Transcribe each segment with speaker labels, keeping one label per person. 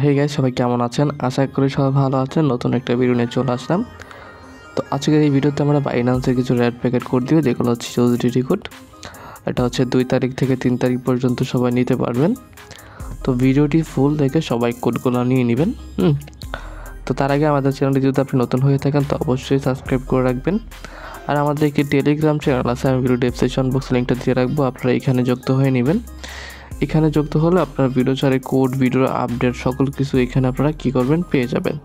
Speaker 1: Hey guys, সবাই কেমন আছেন? আশা করি সবাই ভালো আছেন। নতুন একটা ভিডিও নিয়ে চলে আসলাম। তো আজকের এই ভিডিওতে আমরা বাইন্যান্সের কিছু রেড প্যাকেট কোড দিব, যেগুলো হচ্ছে ইউএসডিটি কোড। এটা হচ্ছে 2 তারিখ থেকে 3 তারিখ পর্যন্ত সবাই নিতে পারবেন। তো ভিডিওটি ফুল দেখে সবাই কোডগুলো নিয়ে নেবেন। তো তার আগে আমাদের চ্যানেলটি যদি আপনি নতুন হয়ে থাকেন তো অবশ্যই সাবস্ক্রাইব করে রাখবেন। আর আমাদের একটি টেলিগ্রাম চ্যানেল আছে, আমি ভিডিও ডেসক্রিপশন বক্সে লিঙ্কটা দিয়ে রাখবো, আপনারা এখানে যুক্ত হয়ে নেবেন। এখানে যুক্ত হলে আপনার ভিডিও ছাড়ে কোড, ভিডিও আপডেট সকল কিছু এখানে আপনারা কী করবেন, পেয়ে যাবেন।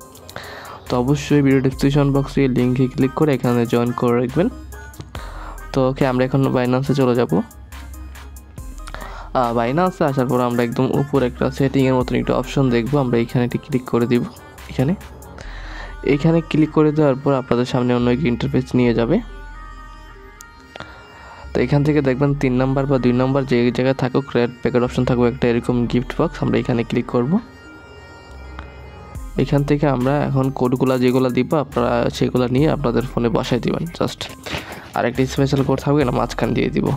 Speaker 1: তো অবশ্যই ভিডিও ডেসক্রিপশন বক্সে লিঙ্কে ক্লিক করে এখানে জয়েন করে রাখবেন। তো ওকে, আমরা এখন বাইন্যান্সে চলে যাব। বাইন্যান্সে আসার পর আমরা একদম উপর একটা সেটিংয়ের মতন একটা অপশন দেখবো, আমরা এখানে একটি ক্লিক করে দিব। এখানে ক্লিক করে দেওয়ার পর আপনাদের সামনে অন্য একটি ইন্টারফেস নিয়ে যাবে। তো এখান থেকে দেখবেন 3 নম্বর বা 2 নম্বর যে জায়গায় থাকুক রেড প্যাকেট অপশন থাকবে একটা এরকম গিফট বক্স, আমরা এখানে ক্লিক করব। এখান থেকে আমরা এখন কোডগুলো যেগুলো দিব আপনারা সেগুলো নিয়ে আপনাদের ফোনে বসাই দিবেন। জাস্ট আরেকটি স্পেশাল কোড থাকবে না, মাঝখান দিয়ে দিব।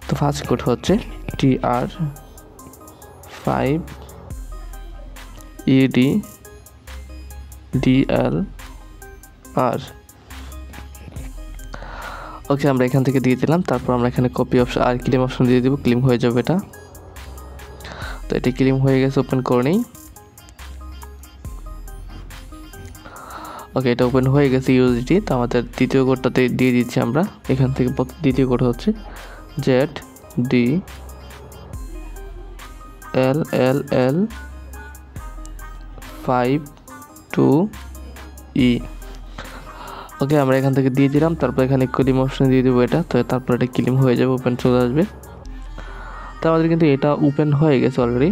Speaker 1: তো ফার্স্ট কোড হচ্ছে TR5EDDLR। ওকে, আমরা এখান থেকে দিয়ে দিলাম। তারপর আমরা এখানে কপি অপশন আর ক্লেম অপশন দিয়ে দিব, ক্লেম হয়ে যাবে এটা। তো এটি ক্লেম হয়ে গেছে, ওপেন করে নেই। ওকে, এটা ওপেন হয়ে গেছে ইউএসডি। তো আমাদের দ্বিতীয় কোডটাতে দিয়ে দিচ্ছি আমরা এখান থেকে। দ্বিতীয় কোড হচ্ছে ZDLLL52E। ওকে, আমরা এখান থেকে দিয়ে দিলাম। তারপর এখানে ক্লেম অপশন দিয়ে দেবো এটা। তো তারপর এটা ক্লেম হয়ে যাবে, ওপেন চলে আসবে। তো আমাদের কিন্তু এটা ওপেন হয়ে গেছে অলরেডি।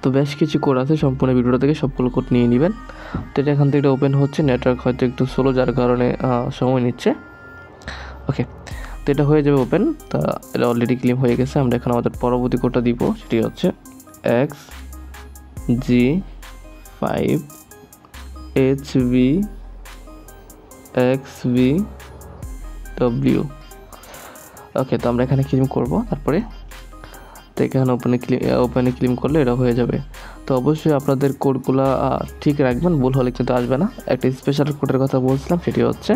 Speaker 1: তো বেশ কিছু কোড আছে, সম্পূর্ণ ভিডিওটা থেকে সবগুলো কোড নিয়ে নেবেন। তো এটা এখান থেকে ওপেন হচ্ছে, নেটওয়ার্ক হয়তো একটু স্লো যার কারণে সময় নিচ্ছে। ওকে, তো এটা হয়ে যাবে ওপেন। তা এটা অলরেডি ক্লেম হয়ে গেছে। আমরা এখন আমাদের পরবর্তী কোডটা দিব, সেটি হচ্ছে XG5HVXVW। ওকে, তো আমরা এখানে ক্লেম করব। তারপরে তো এখানে ওপেনে ক্লেম করলে এটা হয়ে যাবে। তো অবশ্যই আপনাদের কোডগুলো ঠিক রাখবেন, ভুল হলে কিন্তু আসবে না। একটা স্পেশাল কোডের কথা বলছিলাম, সেটি হচ্ছে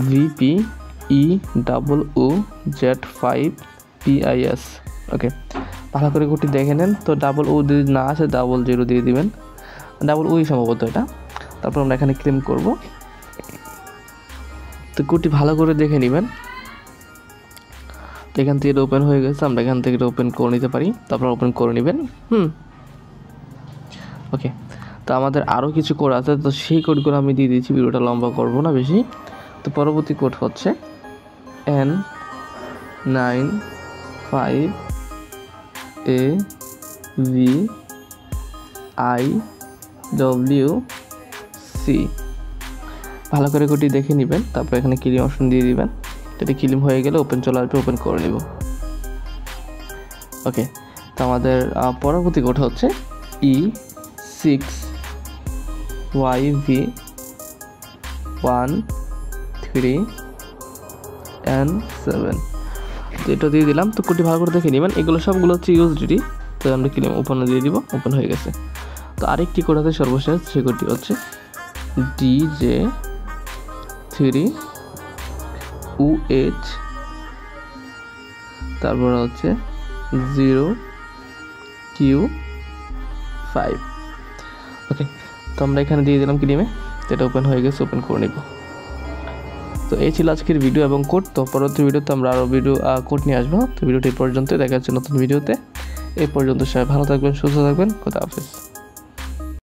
Speaker 1: VPEOOZ5PIS। ওকে, ভালো করে কোডটি দেখে নেন। তো ও যদি না আসে 00 দিয়ে দিবেন, ওই সম্ভবত এটা। তারপর আমরা এখানে ক্লেম করব। তো কোডটি ভালো করে দেখে নেবেন। তো এখান থেকে এটা ওপেন হয়ে গেছে, আমরা এখান থেকে এটা ওপেন করে নিতে পারি। তারপর ওপেন করে নেবেন। ওকে, তো আমাদের আরও কিছু কোড আছে, তো সেই কোডগুলো আমি দিয়ে দিচ্ছি, ভিডিওটা লম্বা করব না বেশি। তো পরবর্তী কোড হচ্ছে N95AVIWC। ভালো করে কোডটি দেখে নেবেন। তারপর এখানে ক্লেম অপশন দিয়ে দিবেন। যদি ক্লেম হয়ে গেলে ওপেন চলে আসবে, ওপেন করে নেব। ওকে, তো আমাদের পরবর্তী কোড হচ্ছে E6YV13N7। তো এটা দিয়ে দিলাম। তো কোডটি ভালো করে দেখে নেবেন। এগুলো সবগুলো হচ্ছে ইউএসডিটি। তো আমরা ক্লেম ওপেনে দিয়ে দিব, ওপেন হয়ে গেছে। তো আরেকটি কোড আছে সর্বশেষ, সেই কোডটি হচ্ছে DJ3UH, তারপর হচ্ছে 0Q5। ওকে, তো আমরা এখানে দিয়ে দিলাম ক্লেমে। এটা ওপেন হয়ে গেছে, ওপেন করে নেব। তো এই ছিল আজকের ভিডিও এবং কোড। তো পরবর্তী ভিডিওতে আমরা আরও কোড নিয়ে আসবো। তো ভিডিওটি পর্যন্ত, দেখা যাচ্ছে নতুন ভিডিওতে। এই পর্যন্ত সবাই ভালো থাকবেন, সুস্থ থাকবেন। খোদা হাফেজ।